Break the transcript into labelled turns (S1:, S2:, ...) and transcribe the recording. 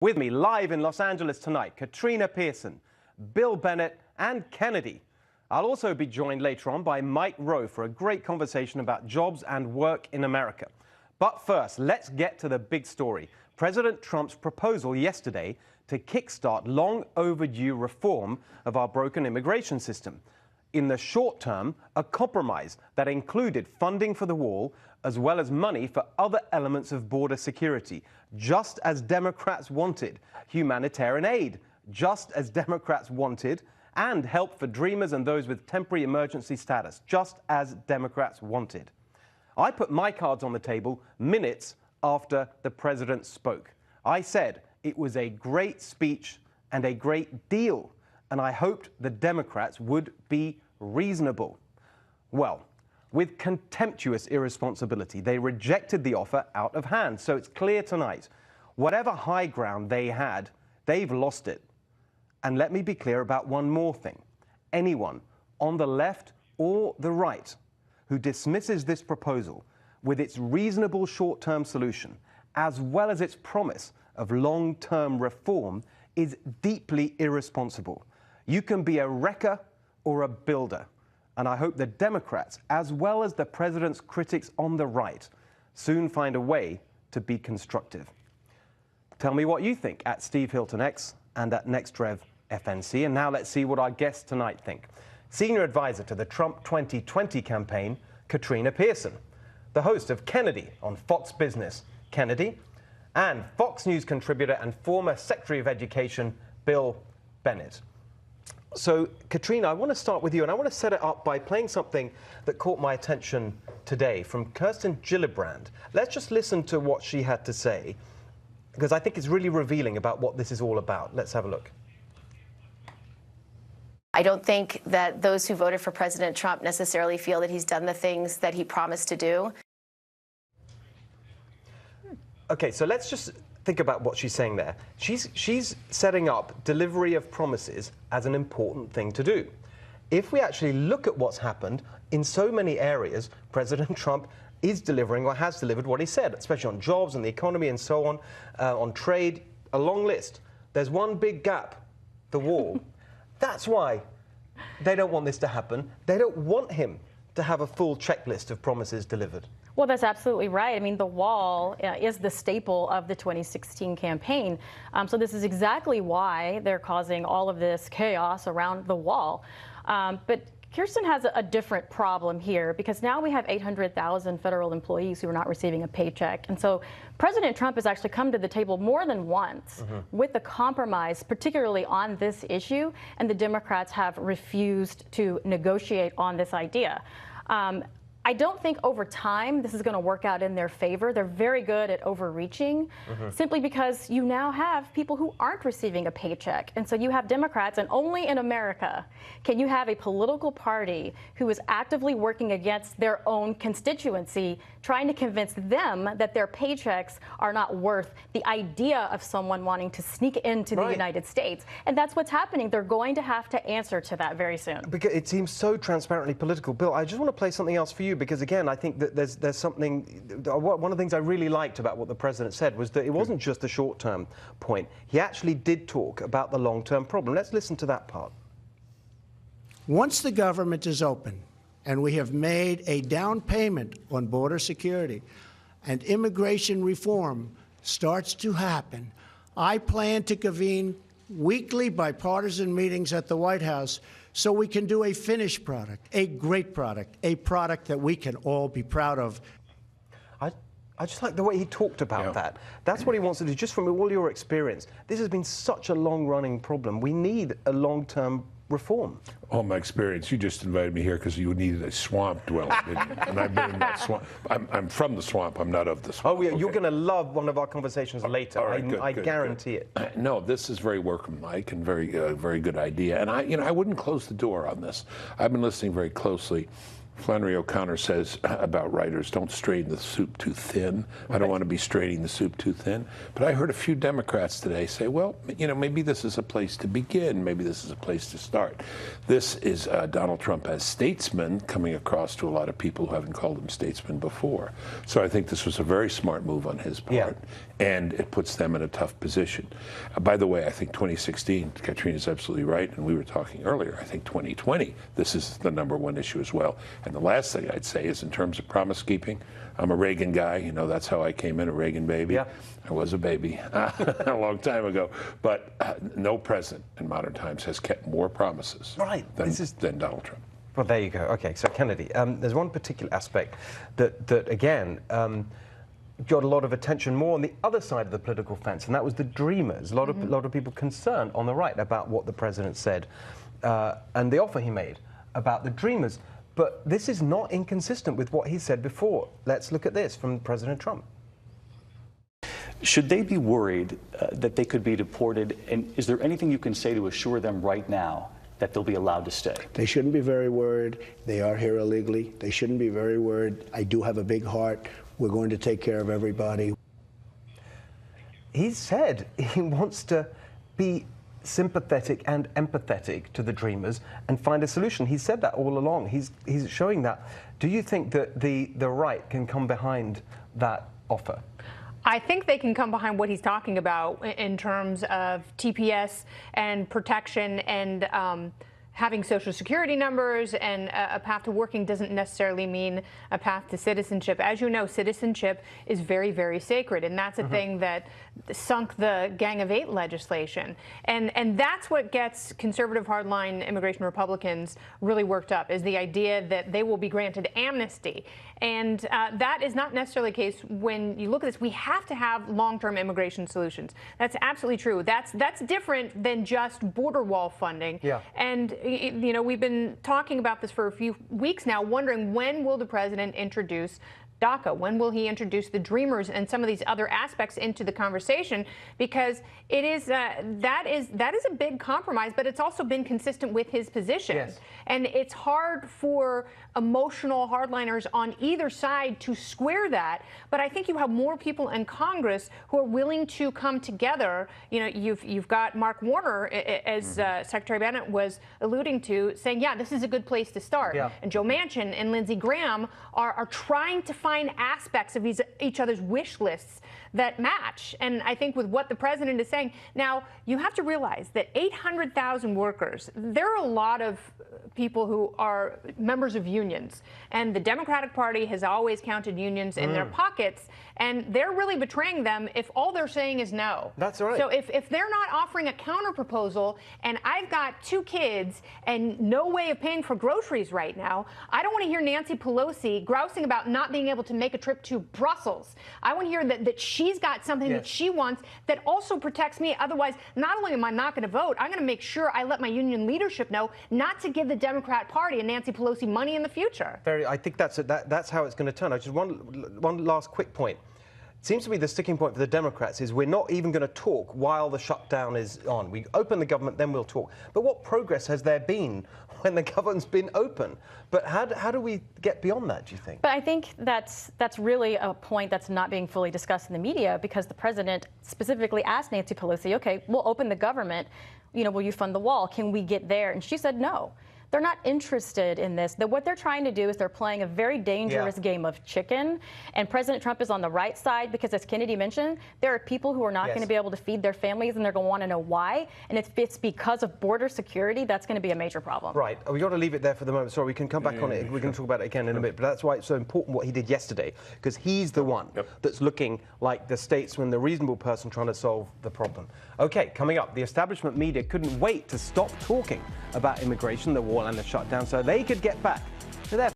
S1: With me live in Los Angeles tonight, Katrina Pearson, Bill Bennett, and Kennedy. I'll also be joined later on by Mike Rowe for a great conversation about jobs and work in America. But first, let's get to the big story. President Trump's proposal yesterday to kickstart long overdue reform of our broken immigration system. In the short term, a compromise that included funding for the wall as well as money for other elements of border security, just as Democrats wanted, humanitarian aid, just as Democrats wanted, and help for dreamers and those with temporary emergency status, just as Democrats wanted. I put my cards on the table minutes after the president spoke. I said it was a great speech and a great deal, and I hoped the Democrats would be reasonable. Well, with contemptuous irresponsibility, they rejected the offer out of hand. So it's clear tonight, whatever high ground they had, they've lost it. And let me be clear about one more thing. Anyone on the left or the right who dismisses this proposal with its reasonable short-term solution, as well as its promise of long-term reform, is deeply irresponsible. You can be a wrecker or a builder. And I hope the Democrats, as well as the president's critics on the right, soon find a way to be constructive. Tell me what you think at Steve Hilton X and at NextRevFNC. And now let's see what our guests tonight think. Senior advisor to the Trump 2020 campaign, Katrina Pearson. The host of Kennedy on Fox Business, Kennedy. And Fox News contributor and former Secretary of Education, Bill Bennett. So, Katrina, I want to start with you, and I want to set it up by playing something that caught my attention today from Kirsten Gillibrand. Let's just listen to what she had to say, because I think it's really revealing about what this is all about. Let's have a look.
S2: I don't think that those who voted for President Trump necessarily feel that he's done the things that he promised to do.
S1: Okay, so let's just think about what she's saying there. She's setting up delivery of promises as an important thing to do. If we actually look at what's happened in so many areas, President Trump is delivering or has delivered what he said, especially on jobs and the economy and so on trade, a long list. There's one big gap, the wall. That's why they don't want this to happen. They don't want him to have a full checklist of promises delivered.
S3: Well, that's absolutely right. I mean, the wall is the staple of the 2016 campaign. So this is exactly why they're causing all of this chaos around the wall. But Kirsten has a different problem here, because now we have 800,000 federal employees who are not receiving a paycheck. And so President Trump has actually come to the table more than once with a compromise, particularly on this issue, and the Democrats have refused to negotiate on this idea. I don't think over time this is going to work out in their favor. They're very good at overreaching, simply because you now have people who aren't receiving a paycheck. And so you have Democrats, and only in America can you have a political party who is actively working against their own constituency, trying to convince them that their paychecks are not worth the idea of someone wanting to sneak into the United States. And that's what's happening. They're going to have to answer to that very soon.
S1: Because it seems so transparently political. Bill, I just want to play something else for you, because again, I think that there's something, one of the things I really liked about what the president said was that it wasn't just a short-term point. He actually did talk about the long-term problem. Let's listen to that part.
S4: Once the government is open and we have made a down payment on border security and immigration reform starts to happen, I plan to convene weekly bipartisan meetings at the White House so we can do a finished product, a great product, a product that we can all be proud of.
S1: I just like the way he talked about that. That's what he wants to do, just from all your experience. This has been such a long-running problem. We need a long-term reform.
S5: All my experience, you just invited me here because you needed a swamp dweller, and I've been in that swamp. I'm from the swamp, I'm not of the swamp.
S1: Oh, yeah, you're going to love one of our conversations later. I guarantee it.
S5: No, this is very workmanlike and very good idea. And I wouldn't close the door on this. I've been listening very closely Flannery O'Connor says about writers, don't strain the soup too thin. I don't want to be straining the soup too thin. But I heard a few Democrats today say, well, you know, maybe this is a place to begin. Maybe this is a place to start. This is Donald Trump as statesman coming across to a lot of people who haven't called him statesman before. So I think this was a very smart move on his part, and it puts them in a tough position. By the way, I think 2016, Katrina's absolutely right, and we were talking earlier, I think 2020, this is the #1 issue as well. And the last thing I'd say is in terms of promise keeping, I'm a Reagan guy. You know, that's how I came in, a Reagan baby.
S1: Yeah.
S5: I was a baby a long time ago. But no president in modern times has kept more promises than Donald Trump.
S1: Well, there you go. Okay, so Kennedy, there's one particular aspect that again, got a lot of attention more on the other side of the political fence, and that was the Dreamers. A lot of people concerned on the right about what the president said and the offer he made about the Dreamers. But this is not inconsistent with what he said before. Let's look at this from President Trump.
S6: Should they be worried that they could be deported? And is there anything you can say to assure them right now that they'll be allowed to stay?
S4: They shouldn't be very worried. They are here illegally. They shouldn't be very worried. I do have a big heart. We're going to take care of everybody.
S1: He said he wants to be sympathetic and empathetic to the Dreamers and find a solution. He said that all along. He's showing that. Do you think that the right can come behind that offer?
S7: I think they can come behind what he's talking about in terms of TPS and protection and having Social Security numbers and a path to working doesn't necessarily mean a path to citizenship. As you know, citizenship is very, very sacred, and that's a thing that sunk the Gang of Eight legislation. And that's what gets conservative hardline immigration Republicans really worked up, is the idea that they will be granted amnesty. And that is not necessarily the case when you look at this. We have to have long-term immigration solutions. That's absolutely true. That's different than just border wall funding.
S1: Yeah.
S7: And you know, we've been talking about this for a few weeks now, wondering when will the president introduce DACA? When will he introduce the Dreamers and some of these other aspects into the conversation? Because it is that is a big compromise, but it's also been consistent with his position.
S1: Yes.
S7: And it's hard for emotional hardliners on either side to square that. But I think you have more people in Congress who are willing to come together. You know, you've got Mark Warner, as Secretary Bennett was alluding to, saying, yeah, this is a good place to start.
S1: Yeah.
S7: And Joe Manchin and Lindsey Graham are trying to find aspects of each other's wish lists that match. And I think with what the president is saying, now you have to realize that 800,000 workers, there are a lot of people who are members of unions. And the Democratic Party has always counted unions in their pockets. And they're really betraying them if all they're saying is no.
S1: That's right.
S7: So if they're not offering a counter proposal, and I've got 2 kids and no way of paying for groceries right now, I don't want to hear Nancy Pelosi grousing about not being able to make a trip to Brussels. I want to hear that she's got something that she wants that also protects me. Otherwise, not only am I not going to vote, I'm going to make sure I let my union leadership know not to give the Democrat Party and Nancy Pelosi money in the future.
S1: I think that's how it's going to turn. Just one last quick point. It seems to be the sticking point for the Democrats is we're not even going to talk while the shutdown is on. We open the government, then we'll talk. But what progress has there been when the government's been open? But how do we get beyond that, do you think?
S3: But I think that's really a point that's not being fully discussed in the media, because the president specifically asked Nancy Pelosi, okay, we'll open the government, you know, will you fund the wall? Can we get there? And she said no. They're not interested in this. What they're trying to do is they're playing a very dangerous game of chicken. And President Trump is on the right side because, as Kennedy mentioned, there are people who are not going to be able to feed their families, and they're going to want to know why. And if it's because of border security, that's going to be a major problem.
S1: Right. We've got to leave it there for the moment. Sorry, we can come back on it. We can talk about it again in a bit. But that's why it's so important what he did yesterday, because he's the one that's looking like the statesman, the reasonable person trying to solve the problem. Okay, coming up, the establishment media couldn't wait to stop talking about immigration, the wall and the shutdown, so they could get back to their